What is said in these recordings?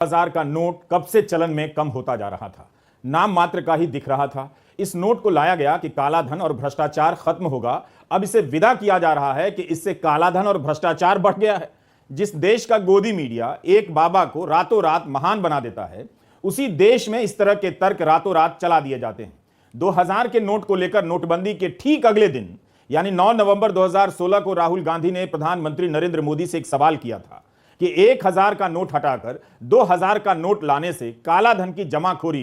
हजार का नोट कब से चलन में कम होता जा रहा था, नाम मात्र का ही दिख रहा था। इस नोट को लाया गया कि काला धन और भ्रष्टाचार खत्म होगा। अब इसे विदा किया जा रहा है कि इससे काला धन और भ्रष्टाचार बढ़ गया है। जिस देश का गोदी मीडिया एक बाबा को रातों रात महान बना देता है, उसी देश में इस तरह के तर्क रातों रात चला दिए जाते हैं। 2000 के नोट को लेकर नोटबंदी के ठीक अगले दिन यानी 9 नवंबर 2016 को राहुल गांधी ने प्रधानमंत्री नरेंद्र मोदी से एक सवाल किया था कि 1000 का नोट हटाकर 2000 का नोट लाने से काला धन की जमाखोरी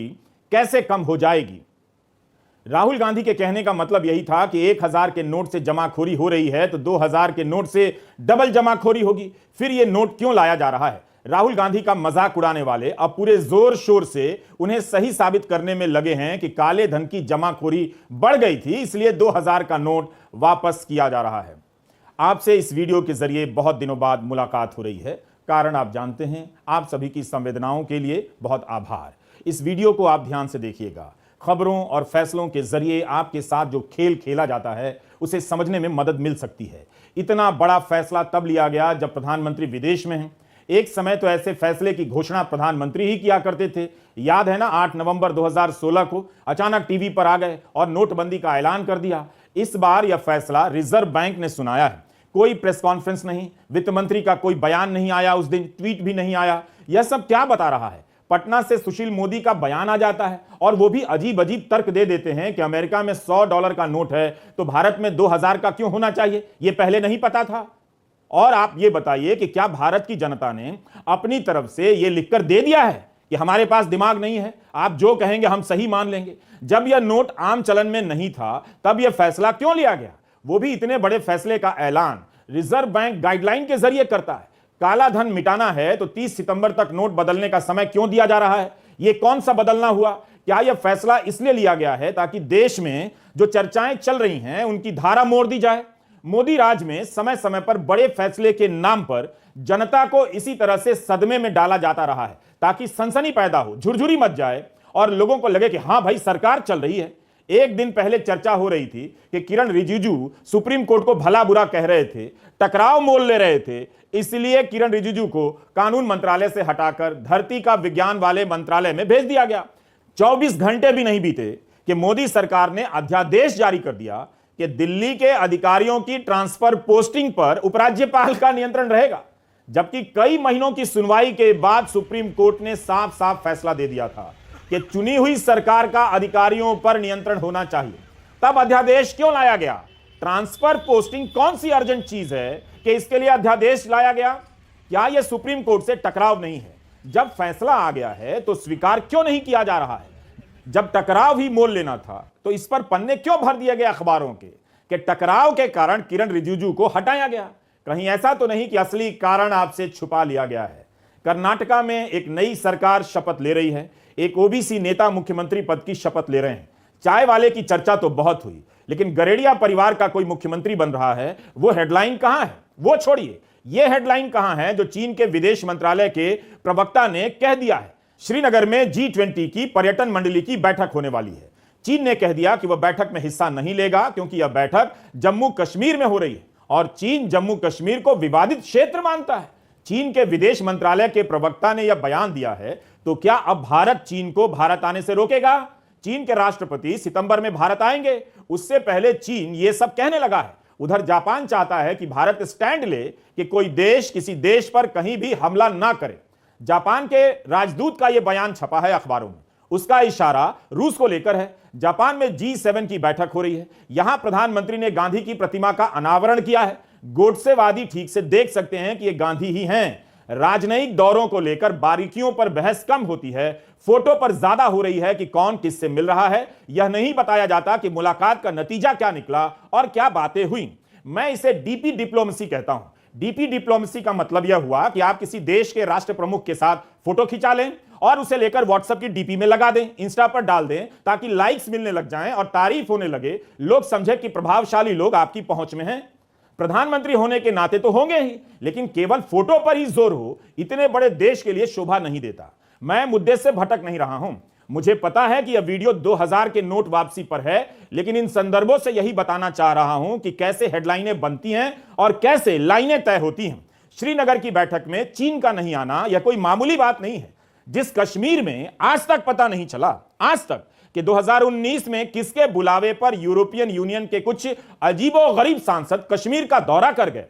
कैसे कम हो जाएगी। राहुल गांधी के कहने का मतलब यही था कि 1000 के नोट से जमाखोरी हो रही है तो 2000 के नोट से डबल जमाखोरी होगी। फिर यह नोट क्यों लाया जा रहा है? राहुल गांधी का मजाक उड़ाने वाले अब पूरे जोर शोर से उन्हें सही साबित करने में लगे हैं कि काले धन की जमाखोरी बढ़ गई थी, इसलिए 2000 का नोट वापस किया जा रहा है। आपसे इस वीडियो के जरिए बहुत दिनों बाद मुलाकात हो रही है। कारण आप जानते हैं। आप सभी की संवेदनाओं के लिए बहुत आभार। इस वीडियो को आप ध्यान से देखिएगा। खबरों और फैसलों के जरिए आपके साथ जो खेल खेला जाता है उसे समझने में मदद मिल सकती है। इतना बड़ा फैसला तब लिया गया जब प्रधानमंत्री विदेश में हैं। एक समय तो ऐसे फैसले की घोषणा प्रधानमंत्री ही किया करते थे। याद है ना, 8 नवंबर 2016 को अचानक टीवी पर आ गए और नोटबंदी का ऐलान कर दिया। इस बार यह फैसला रिजर्व बैंक ने सुनाया है। कोई प्रेस कॉन्फ्रेंस नहीं, वित्त मंत्री का कोई बयान नहीं आया, उस दिन ट्वीट भी नहीं आया। यह सब क्या बता रहा है? पटना से सुशील मोदी का बयान आ जाता है और वो भी अजीब अजीब तर्क दे देते हैं कि अमेरिका में $100 का नोट है तो भारत में 2000 का क्यों होना चाहिए? ये पहले नहीं पता था। और आप ये बताइए कि क्या भारत की जनता ने अपनी तरफ से ये लिखकर दे दिया है कि हमारे पास दिमाग नहीं है, आप जो कहेंगे हम सही मान लेंगे? जब यह नोट आम चलन में नहीं था तब यह फैसला क्यों लिया गया? वो भी इतने बड़े फैसले का ऐलान रिजर्व बैंक गाइडलाइन के जरिए करता है। काला धन मिटाना है तो 30 सितंबर तक नोट बदलने का समय क्यों दिया जा रहा है? यह कौन सा बदलना हुआ? क्या यह फैसला इसलिए लिया गया है ताकि देश में जो चर्चाएं चल रही हैं उनकी धारा मोड़ दी जाए? मोदी राज में समय समय पर बड़े फैसले के नाम पर जनता को इसी तरह से सदमे में डाला जाता रहा है ताकि सनसनी पैदा हो, झुरझुरी मच जाए और लोगों को लगे कि हां भाई सरकार चल रही है। एक दिन पहले चर्चा हो रही थी कि किरण रिजिजू सुप्रीम कोर्ट को भला बुरा कह रहे थे, टकराव मोल ले रहे थे, इसलिए किरण रिजिजू को कानून मंत्रालय से हटाकर धरती का विज्ञान वाले मंत्रालय में भेज दिया गया। 24 घंटे भी नहीं बीते कि मोदी सरकार ने अध्यादेश जारी कर दिया कि दिल्ली के अधिकारियों की ट्रांसफर पोस्टिंग पर उपराज्यपाल का नियंत्रण रहेगा। जबकि कई महीनों की सुनवाई के बाद सुप्रीम कोर्ट ने साफ साफ फैसला दे दिया था कि चुनी हुई सरकार का अधिकारियों पर नियंत्रण होना चाहिए। तब अध्यादेश क्यों लाया गया? ट्रांसफर पोस्टिंग कौन सी अर्जेंट चीज है कि इसके लिए अध्यादेश लाया गया? क्या यह सुप्रीम कोर्ट से टकराव नहीं है? जब फैसला आ गया है तो स्वीकार क्यों नहीं किया जा रहा है? जब टकराव ही मोल लेना था तो इस पर पन्ने क्यों भर दिए गए अखबारों के कि टकराव के कारण किरण रिजिजू को हटाया गया? कहीं ऐसा तो नहीं कि असली कारण आपसे छुपा लिया गया है? कर्नाटका में एक नई सरकार शपथ ले रही है। एक ओबीसी नेता मुख्यमंत्री पद की शपथ ले रहे हैं। चाय वाले की चर्चा तो बहुत हुई, लेकिन गरेडिया परिवार का कोई मुख्यमंत्री बन रहा है, वो हेडलाइन कहां है? वो छोड़िए, ये हेडलाइन कहां है जो चीन के विदेश मंत्रालय के प्रवक्ता ने कह दिया है? श्रीनगर में G20 की पर्यटन मंडली की बैठक होने वाली है। चीन ने कह दिया कि वह बैठक में हिस्सा नहीं लेगा क्योंकि यह बैठक जम्मू कश्मीर में हो रही है और चीन जम्मू कश्मीर को विवादित क्षेत्र मानता है। चीन के विदेश मंत्रालय के प्रवक्ता ने यह बयान दिया है तो क्या अब भारत चीन को भारत आने से रोकेगा? चीन के राष्ट्रपति सितंबर में भारत आएंगे, उससे पहले चीन यह सब कहने लगा है। उधर जापान चाहता है कि भारत स्टैंड ले कि कोई देश किसी देश पर कहीं भी हमला ना करे। जापान के राजदूत का यह बयान छपा है अखबारों में। उसका इशारा रूस को लेकर है। जापान में G7 की बैठक हो रही है। यहां प्रधानमंत्री ने गांधी की प्रतिमा का अनावरण किया है। गोडसेवादी ठीक से देख सकते हैं कि ये गांधी ही हैं। राजनयिक दौरों को लेकर बारीकियों पर बहस कम होती है, फोटो पर ज्यादा हो रही है कि कौन किससे मिल रहा है। यह नहीं बताया जाता कि मुलाकात का नतीजा क्या निकला और क्या बातें हुई। मैं इसे डीपी डिप्लोमेसी कहता हूं। डीपी डिप्लोमेसी का मतलब यह हुआ कि आप किसी देश के राष्ट्र प्रमुख के साथ फोटो खिंचा लें और उसे लेकर व्हाट्सएप की डीपी में लगा दें, इंस्टा पर डाल दें ताकि लाइक्स मिलने लग जाएं और तारीफ होने लगे, लोग समझे कि प्रभावशाली लोग आपकी पहुंच में हैं। प्रधानमंत्री होने के नाते तो होंगे ही, लेकिन केवल फोटो पर ही जोर हो इतने बड़े देश के लिए शोभा नहीं देता। मैं मुद्दे से भटक नहीं रहा हूं। मुझे पता है कि यह वीडियो 2000 के नोट वापसी पर है, लेकिन इन संदर्भों से यही बताना चाह रहा हूं कि कैसे हेडलाइनें बनती हैं और कैसे लाइनें तय होती हैं। श्रीनगर की बैठक में चीन का नहीं आना यह कोई मामूली बात नहीं है। जिस कश्मीर में आज तक पता नहीं चला, आज तक, कि 2019 में किसके बुलावे पर यूरोपियन यूनियन के कुछ अजीबोगरीब सांसद कश्मीर का दौरा कर गए,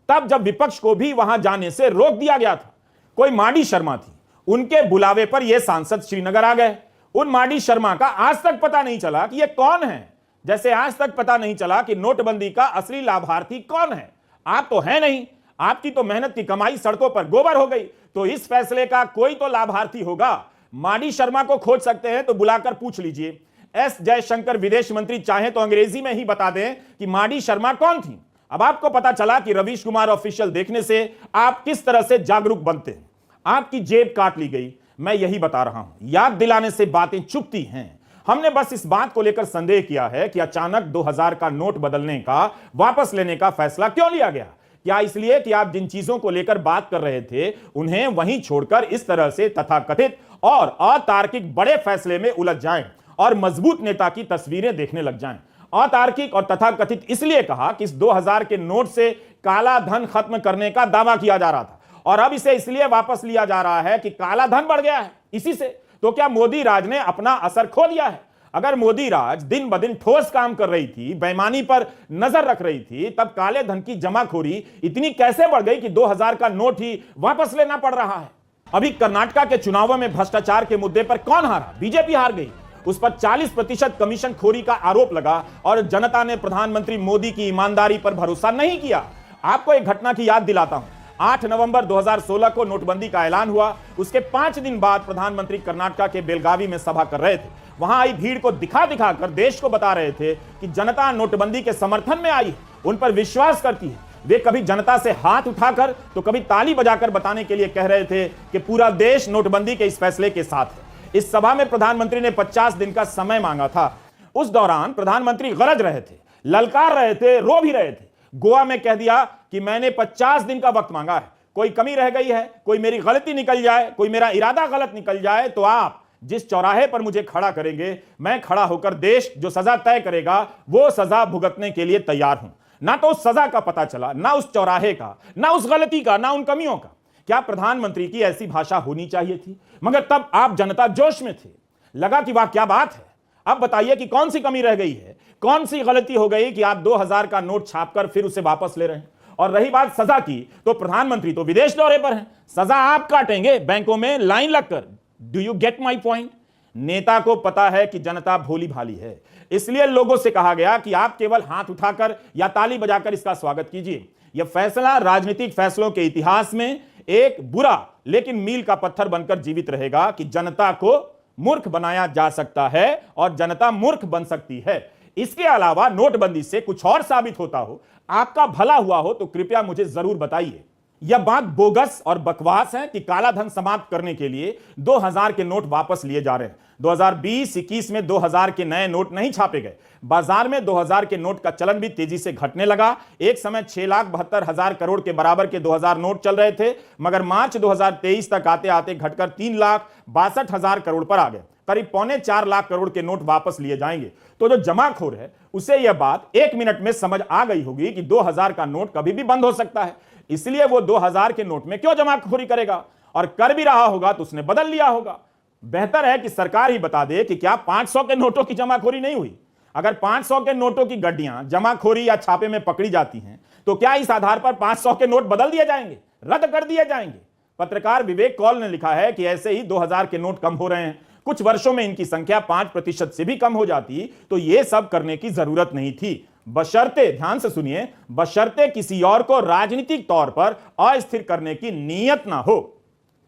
तब जब विपक्ष को भी वहां जाने से रोक दिया गया था। कोई माडी शर्मा थी, उनके बुलावे पर यह सांसद श्रीनगर आ गए। उन माडी शर्मा का आज तक पता नहीं चला कि यह कौन है, जैसे आज तक पता नहीं चला कि नोटबंदी का असली लाभार्थी कौन है। आप तो है नहीं, आपकी तो मेहनत की कमाई सड़कों पर गोबर हो गई, तो इस फैसले का कोई तो लाभार्थी होगा। माडी शर्मा को खोज सकते हैं तो बुलाकर पूछ लीजिए। एस जयशंकर विदेश मंत्री चाहे तो अंग्रेजी में ही बता दें कि माडी शर्मा कौन थी। अब आपको पता चला कि रवीश कुमार ऑफिशियल देखने से आप किस तरह से जागरूक बनते हैं। आपकी जेब काट ली गई, मैं यही बता रहा हूं। याद दिलाने से बातें चुपती हैं। हमने बस इस बात को लेकर संदेह किया है कि अचानक 2000 का नोट बदलने का, वापस लेने का फैसला क्यों लिया गया। क्या इसलिए कि आप जिन चीजों को लेकर बात कर रहे थे उन्हें वहीं छोड़कर इस तरह से तथाकथित और अतार्किक बड़े फैसले में उलझ जाएं और मजबूत नेता की तस्वीरें देखने लग जाएं। अतार्किक और तथाकथित इसलिए कहा कि इस 2000 के नोट से काला धन खत्म करने का दावा किया जा रहा था और अब इसे इसलिए वापस लिया जा रहा है कि काला धन बढ़ गया है इसी से। तो क्या मोदी राज ने अपना असर खो दिया है? अगर मोदी राज दिन ब दिन ठोस काम कर रही थी, बेईमानी पर नजर रख रही थी, तब काले धन की जमाखोरी इतनी कैसे बढ़ गई कि 2000 का नोट ही वापस लेना पड़ रहा है? अभी कर्नाटका के चुनावों में भ्रष्टाचार के मुद्दे पर कौन हारा? बीजेपी हार गई। उस पर 40% कमीशन खोरी का आरोप लगा और जनता ने प्रधानमंत्री मोदी की ईमानदारी पर भरोसा नहीं किया। आपको एक घटना की याद दिलाता हूं। 8 नवंबर 2016 को नोटबंदी का ऐलान हुआ। उसके 5 दिन बाद प्रधानमंत्री कर्नाटका के बेलगावी में सभा कर रहे थे। वहां आई भीड़ को दिखा कर देश को बता रहे थे कि जनता नोटबंदी के समर्थन में आई है, उन पर विश्वास करती है। वे कभी जनता से हाथ उठाकर तो कभी ताली बजाकर बताने के लिए कह रहे थे कि पूरा देश नोटबंदी के इस फैसले के साथ है। इस सभा में प्रधानमंत्री ने 50 दिन का समय मांगा था। उस दौरान प्रधानमंत्री गरज रहे थे, ललकार रहे थे, रो भी रहे थे। गोवा में कह दिया कि मैंने 50 दिन का वक्त मांगा है, कोई कमी रह गई है, कोई मेरी गलती निकल जाए, कोई मेरा इरादा गलत निकल जाए तो आप जिस चौराहे पर मुझे खड़ा करेंगे, मैं खड़ा होकर देश जो सजा तय करेगा वो सजा भुगतने के लिए तैयार हूं। ना तो उस सजा का पता चला, ना उस चौराहे का, ना उस गलती का, ना उन कमियों का। क्या प्रधानमंत्री की ऐसी भाषा होनी चाहिए थी? मगर तब आप जनता जोश में थे, लगा कि वाह क्या बात है। अब बताइए कि कौन सी कमी रह गई है, कौन सी गलती हो गई कि आप 2000 का नोट छापकर फिर उसे वापस ले रहे हैं। और रही बात सजा की, तो प्रधानमंत्री तो विदेश दौरे पर हैं, सजा आप काटेंगे बैंकों में लाइन लगकर। Do you get my point? नेता को पता है कि जनता भोली भाली है, इसलिए लोगों से कहा गया कि आप केवल हाथ उठाकर या ताली बजाकर इसका स्वागत कीजिए। यह फैसला राजनीतिक फैसलों के इतिहास में एक बुरा लेकिन मील का पत्थर बनकर जीवित रहेगा कि जनता को मूर्ख बनाया जा सकता है और जनता मूर्ख बन सकती है। इसके अलावा नोटबंदी से कुछ और साबित होता हो, आपका भला हुआ हो, तो कृपया मुझे जरूर बताइए। यह बात बोगस और बकवास है कि काला धन समाप्त करने के लिए 2000 के नोट वापस लिए जा रहे हैं। 2020-21 में 2000 के नए नोट नहीं छापे गए। बाजार में 2000 के नोट का चलन भी तेजी से घटने लगा। एक समय 6,72,000 करोड़ के बराबर के 2000 नोट चल रहे थे, मगर मार्च 2023 तक आते आते घटकर 3,62,000 करोड़ पर आ गए। करीब 3.25 लाख करोड़ के नोट वापस लिए जाएंगे। तो जो जमाखोर है उसे यह बात 1 मिनट में समझ आ गई होगी कि 2000 का नोट कभी भी बंद हो सकता है, इसलिए वो 2000 के नोट में क्यों जमाखोरी करेगा, और कर भी रहा होगा तो उसने बदल लिया होगा। बेहतर है कि सरकार ही बता दे कि क्या 500 के नोटों की जमाखोरी नहीं हुई। अगर 500 के नोटों की गड्डियां जमाखोरी या छापे में पकड़ी जाती हैं तो क्या इस आधार पर 500 के नोट बदल दिए जाएंगे, रद्द कर दिए जाएंगे? पत्रकार विवेक कौल ने लिखा है कि ऐसे ही 2000 के नोट कम हो रहे हैं, कुछ वर्षों में इनकी संख्या 5% से भी कम हो जाती तो यह सब करने की जरूरत नहीं थी। बशर्ते, ध्यान से सुनिए, बशर्ते किसी और को राजनीतिक तौर पर अस्थिर करने की नीयत ना हो।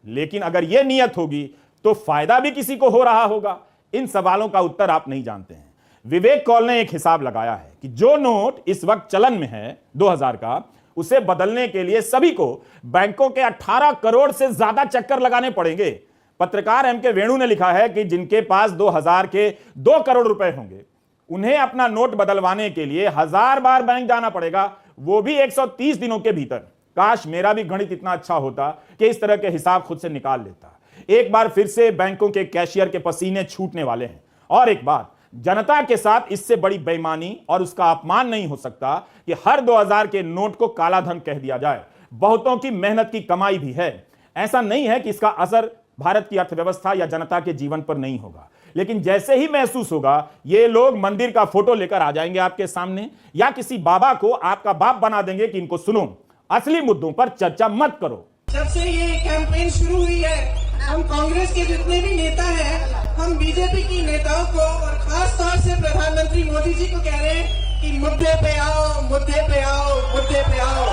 लेकिन अगर यह नीयत होगी तो फायदा भी किसी को हो रहा होगा। इन सवालों का उत्तर आप नहीं जानते हैं। विवेक कौल ने एक हिसाब लगाया है कि जो नोट इस वक्त चलन में है 2000 का, उसे बदलने के लिए सभी को बैंकों के 18 करोड़ से ज्यादा चक्कर लगाने पड़ेंगे। पत्रकार एम के वेणु ने लिखा है कि जिनके पास 2000 के 2 करोड़ रुपए होंगे, उन्हें अपना नोट बदलवाने के लिए 1000 बार बैंक जाना पड़ेगा, वो भी 130 दिनों के भीतर। काश मेरा भी गणित इतना अच्छा होता कि इस तरह के हिसाब खुद से निकाल लेता। एक बार फिर से बैंकों के कैशियर के पसीने छूटने वाले हैं। और एक बात, जनता के साथ इससे बड़ी बेईमानी और उसका अपमान नहीं हो सकता कि हर 2000 के नोट को काला धन कह दिया जाए। बहुतों की मेहनत की कमाई भी है। ऐसा नहीं है कि इसका असर भारत की अर्थव्यवस्था या जनता के जीवन पर नहीं होगा। लेकिन जैसे ही महसूस होगा, ये लोग मंदिर का फोटो लेकर आ जाएंगे आपके सामने, या किसी बाबा को आपका बाप बना देंगे कि इनको सुनो, असली मुद्दों पर चर्चा मत करो। जब से ये कैंपेन शुरू हुई है, हम कांग्रेस के जितने भी नेता हैं, हम बीजेपी की नेताओं को और खास तौर से प्रधानमंत्री मोदी जी को कह रहे हैं कि मुद्दे पे आओ, मुद्दे पे आओ, मुद्दे पे आओ।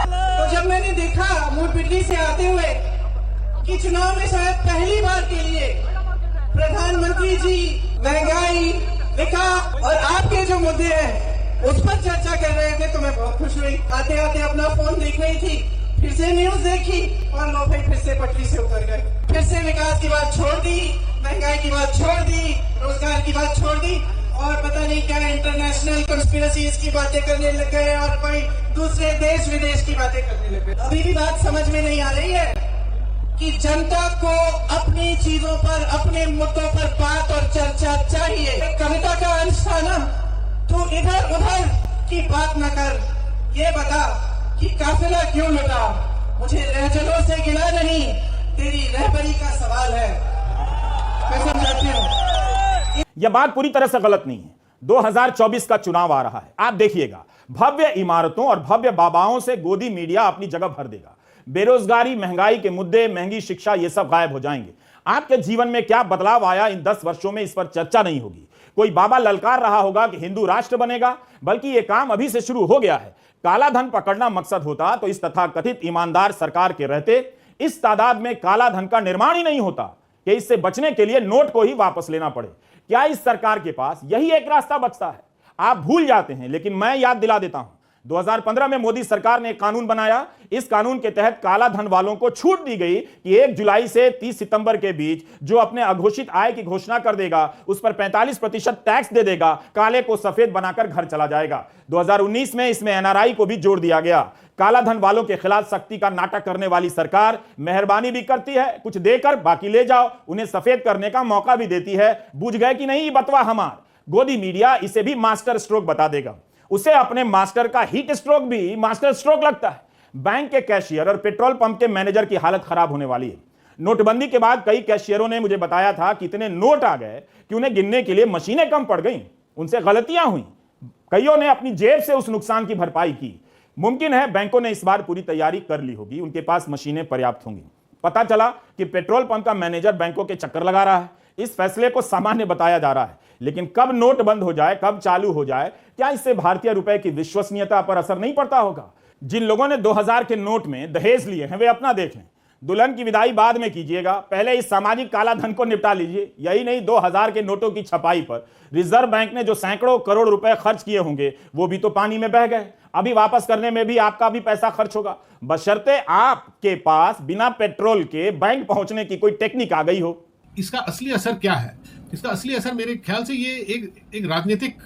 तो जब मैंने देखा मोरपिट्टी से आते हुए कि चुनाव में शायद पहली बार के लिए प्रधानमंत्री जी महंगाई, विकास और आपके जो मुद्दे हैं उस पर चर्चा कर रहे थे, तो मैं बहुत खुश हुई। आते आते अपना फोन देख रही थी, फिर से न्यूज देखी और लो भाई फिर से पटरी से उतर गए। फिर से विकास की बात छोड़ दी, महंगाई की बात छोड़ दी, रोजगार की बात छोड़ दी और पता नहीं क्या इंटरनेशनल कंस्पिरेसीज की बातें करने लग गए और कोई दूसरे देश विदेश की बातें करने लग गए। अभी भी बात समझ में नहीं आ रही है कि जनता को अपनी चीजों पर, अपने मुद्दों पर बात और चर्चा चाहिए। कविता का अंश था ना, तो इधर उधर की बात न कर, ये बता कि काफिला क्यों लुटा। मुझे रहजलों से गिला नहीं, तेरी रहबरी का सवाल है। मैं समझाती हूँ यह बात पूरी तरह से गलत नहीं है। 2024 का चुनाव आ रहा है, आप देखिएगा, भव्य इमारतों और भव्य बाबाओं से गोदी मीडिया अपनी जगह भर देगा। बेरोजगारी, महंगाई के मुद्दे, महंगी शिक्षा, ये सब गायब हो जाएंगे। आपके जीवन में क्या बदलाव आया इन 10 वर्षों में, इस पर चर्चा नहीं होगी। कोई बाबा ललकार रहा होगा कि हिंदू राष्ट्र बनेगा, बल्कि यह काम अभी से शुरू हो गया है। काला धन पकड़ना मकसद होता तो इस तथाकथित ईमानदार सरकार के रहते इस तादाद में काला धन का निर्माण ही नहीं होता कि इससे बचने के लिए नोट को ही वापस लेना पड़े। क्या इस सरकार के पास यही एक रास्ता बचता है? आप भूल जाते हैं, लेकिन मैं याद दिला देता हूं। 2015 में मोदी सरकार ने एक कानून बनाया। इस कानून के तहत काला धन वालों को छूट दी गई कि 1 जुलाई से 30 सितंबर के बीच जो अपने अघोषित आय की घोषणा कर देगा उस पर 45% टैक्स दे देगा, काले को सफेद बनाकर घर चला जाएगा। 2019 में इसमें एनआरआई को भी जोड़ दिया गया। काला धन वालों के खिलाफ सख्ती का नाटक करने वाली सरकार मेहरबानी भी करती है, कुछ देकर बाकी ले जाओ, उन्हें सफेद करने का मौका भी देती है। बुझ गए कि नहीं बतवा हमार? गोदी मीडिया इसे भी मास्टर स्ट्रोक बता देगा। उसे अपने मास्टर का हीट स्ट्रोक भी मास्टर स्ट्रोक लगता है। बैंक के कैशियर और पेट्रोल पंप के मैनेजर की हालत खराब होने वाली है। नोटबंदी के बाद कई कैशियरों ने मुझे बताया था कि इतने नोट आ गए कि उन्हें गिनने के लिए मशीनें कम पड़ गईं, उनसे गलतियां हुई, कईयों ने अपनी जेब से उस नुकसान की भरपाई की। मुमकिन है बैंकों ने इस बार पूरी तैयारी कर ली होगी, उनके पास मशीनें पर्याप्त होंगी। पता चला कि पेट्रोल पंप का मैनेजर बैंकों के चक्कर लगा रहा है। इस फैसले को सामान्य बताया जा रहा है, लेकिन कब नोट बंद हो जाए, कब चालू हो जाए, क्या इससे भारतीय रुपए की विश्वसनीयता पर असर नहीं पड़ता होगा? जिन लोगों ने 2000 के नोट में दहेज लिए हैं वे अपना देख लें। दुल्हन की विदाई बाद में कीजिएगा, पहले इस सामाजिक काला धन को निपटा लीजिए। यही नहीं, 2000 के नोटों की छपाई पर रिजर्व बैंक ने जो सैकड़ों करोड़ रुपए खर्च किए होंगे वो भी तो पानी में बह गए। अभी वापस करने में भी आपका भी पैसा खर्च होगा, बशर्ते आपके पास बिना पेट्रोल के बैंक पहुंचने की कोई टेक्निक आ गई हो। इसका असली असर क्या है? इसका असली असर मेरे ख्याल से ये एक राजनीतिक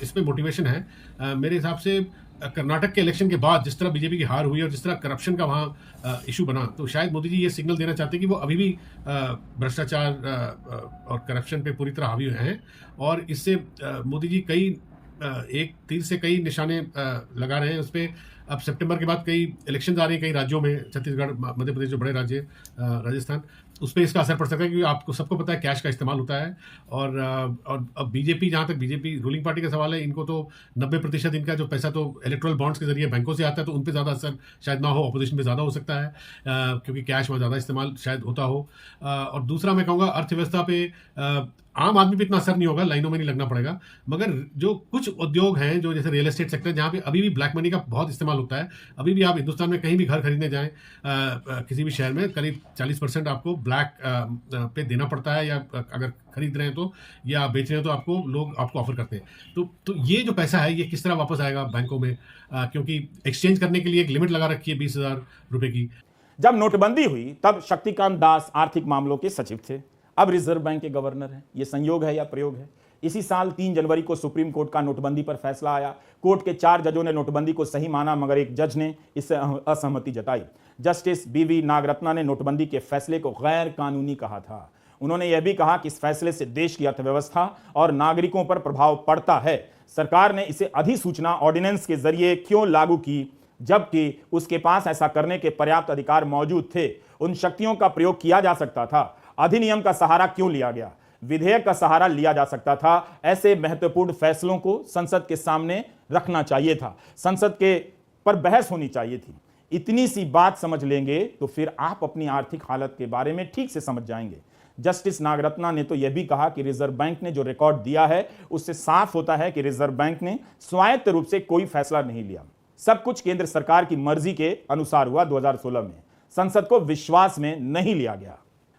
इस पे मोटिवेशन है। मेरे हिसाब से कर्नाटक के इलेक्शन के बाद जिस तरह बीजेपी की हार हुई और जिस तरह करप्शन का वहाँ इशू बना, तो शायद मोदी जी ये सिग्नल देना चाहते हैं कि वो अभी भी भ्रष्टाचार और करप्शन पे पूरी तरह हावी हुए हैं। और इससे मोदी जी कई एक तीर से कई निशाने लगा रहे हैं उस पर। अब सितंबर के बाद कई इलेक्शंस आ रही हैं कई राज्यों में, छत्तीसगढ़, मध्य प्रदेश जो बड़े राज्य, राजस्थान, उस पर इसका असर पड़ सकता है क्योंकि आपको सबको पता है कैश का इस्तेमाल होता है। और अब बीजेपी, जहाँ तक बीजेपी रूलिंग पार्टी का सवाल है, इनको तो 90% इनका जो पैसा तो इलेक्ट्रल बॉन्ड्स के जरिए बैंकों से आता है, तो उन पर ज़्यादा असर शायद ना हो, अपोजिशन पे ज़्यादा हो सकता है क्योंकि कैश में ज़्यादा इस्तेमाल शायद होता हो। और दूसरा मैं कहूँगा अर्थव्यवस्था पे आम आदमी पे इतना असर नहीं होगा, लाइनों में नहीं लगना पड़ेगा, मगर जो कुछ उद्योग हैं जो जैसे रियल एस्टेट सेक्टर, जहाँ पे अभी भी ब्लैक मनी का बहुत इस्तेमाल होता है, अभी भी आप हिंदुस्तान में कहीं भी घर खरीदने जाएं किसी भी शहर में करीब 40% आपको ब्लैक पे देना पड़ता है, या अगर खरीद रहे हैं तो, या बेच रहे हैं तो आपको लोग आपको ऑफर करते हैं। तो ये जो पैसा है ये किस तरह वापस आएगा बैंकों में, क्योंकि एक्सचेंज करने के लिए एक लिमिट लगा रखी है 20,000 रुपये की। जब नोटबंदी हुई तब शक्तिकांत दास आर्थिक मामलों के सचिव थे, अब रिजर्व बैंक के गवर्नर हैं। यह संयोग है या प्रयोग है? इसी साल 3 जनवरी को सुप्रीम कोर्ट का नोटबंदी पर फैसला आया। कोर्ट के 4 जजों ने नोटबंदी को सही माना, मगर एक जज ने इससे असहमति जताई। जस्टिस बीवी नागरत्ना ने नोटबंदी के फैसले को गैर कानूनी कहा था। उन्होंने यह भी कहा कि इस फैसले से देश की अर्थव्यवस्था और नागरिकों पर प्रभाव पड़ता है। सरकार ने इसे अधिसूचना ऑर्डिनेंस के जरिए क्यों लागू की, जबकि उसके पास ऐसा करने के पर्याप्त अधिकार मौजूद थे। उन शक्तियों का प्रयोग किया जा सकता था। अधिनियम का सहारा क्यों लिया गया? विधेयक का सहारा लिया जा सकता था। ऐसे महत्वपूर्ण फैसलों को संसद के सामने रखना चाहिए था, संसद के पर बहस होनी चाहिए थी। इतनी सी बात समझ लेंगे तो फिर आप अपनी आर्थिक हालत के बारे में ठीक से समझ जाएंगे। जस्टिस नागरत्ना ने तो यह भी कहा कि रिजर्व बैंक ने जो रिकॉर्ड दिया है उससे साफ होता है कि रिजर्व बैंक ने स्वायत्त रूप से कोई फैसला नहीं लिया। सब कुछ केंद्र सरकार की मर्जी के अनुसार हुआ। 2016 में संसद को विश्वास में नहीं लिया गया।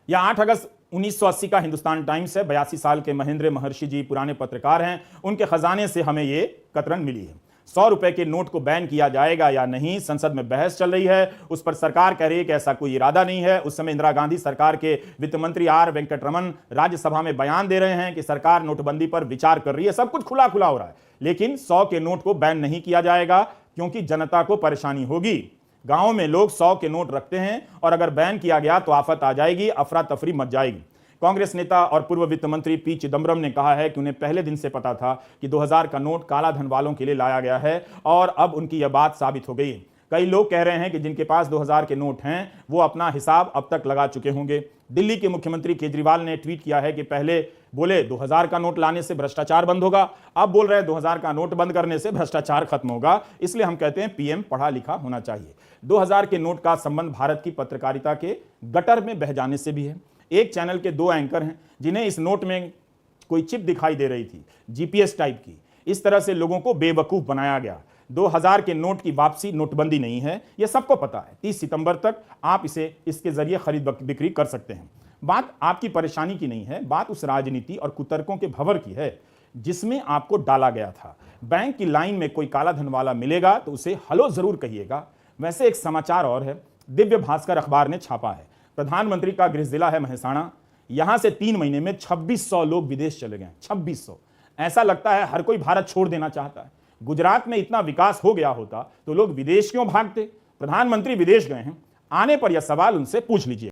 यह 8 अगस्त 1980 का हिंदुस्तान टाइम्स है। 82 साल के महेंद्र महर्षि जी पुराने पत्रकार हैं। उनके खजाने से हमें ये कतरन मिली है। 100 रुपए के नोट को बैन किया जाएगा या नहीं, संसद में बहस चल रही है। उस पर सरकार कह रही है कि ऐसा कोई इरादा नहीं है। उस समय इंदिरा गांधी सरकार के वित्त मंत्री आर वेंकटरमन राज्यसभा में बयान दे रहे हैं कि सरकार नोटबंदी पर विचार कर रही है। सब कुछ खुला खुला हो रहा है, लेकिन 100 के नोट को बैन नहीं किया जाएगा क्योंकि जनता को परेशानी होगी। गांव में लोग 100 के नोट रखते हैं और अगर बैन किया गया तो आफत आ जाएगी, अफरा तफरी मच जाएगी। कांग्रेस नेता और पूर्व वित्त मंत्री पी चिदंबरम ने कहा है कि उन्हें पहले दिन से पता था कि 2000 का नोट काला धन वालों के लिए लाया गया है और अब उनकी यह बात साबित हो गई है। कई लोग कह रहे हैं कि जिनके पास 2000 के नोट हैं वो अपना हिसाब अब तक लगा चुके होंगे। दिल्ली के मुख्यमंत्री केजरीवाल ने ट्वीट किया है कि पहले बोले 2000 का नोट लाने से भ्रष्टाचार बंद होगा, अब बोल रहे हैं 2000 का नोट बंद करने से भ्रष्टाचार खत्म होगा। इसलिए हम कहते हैं पीएम पढ़ा लिखा होना चाहिए। 2000 के नोट का संबंध भारत की पत्रकारिता के गटर में बह जाने से भी है। एक चैनल के 2 एंकर हैं जिन्हें इस नोट में कोई चिप दिखाई दे रही थी, जीपीएस टाइप की। इस तरह से लोगों को बेवकूफ बनाया गया। 2000 के नोट की वापसी नोटबंदी नहीं है, यह सबको पता है। 30 सितंबर तक आप इसे इसके जरिए खरीद बिक्री कर सकते हैं। बात आपकी परेशानी की नहीं है, बात उस राजनीति और कुतर्कों के भंवर की है जिसमें आपको डाला गया था। बैंक की लाइन में कोई काला धन वाला मिलेगा तो उसे हेलो जरूर कहिएगा। वैसे एक समाचार और है, दिव्य भास्कर अखबार ने छापा है। प्रधानमंत्री का गृह जिला है महसाणा। यहां से 3 महीने में 2600 लोग विदेश चले गए। 2600। ऐसा लगता है हर कोई भारत छोड़ देना चाहता है। गुजरात में इतना विकास हो गया होता तो लोग विदेश क्यों भागते? प्रधानमंत्री विदेश गए हैं, आने पर यह सवाल उनसे पूछ लीजिए।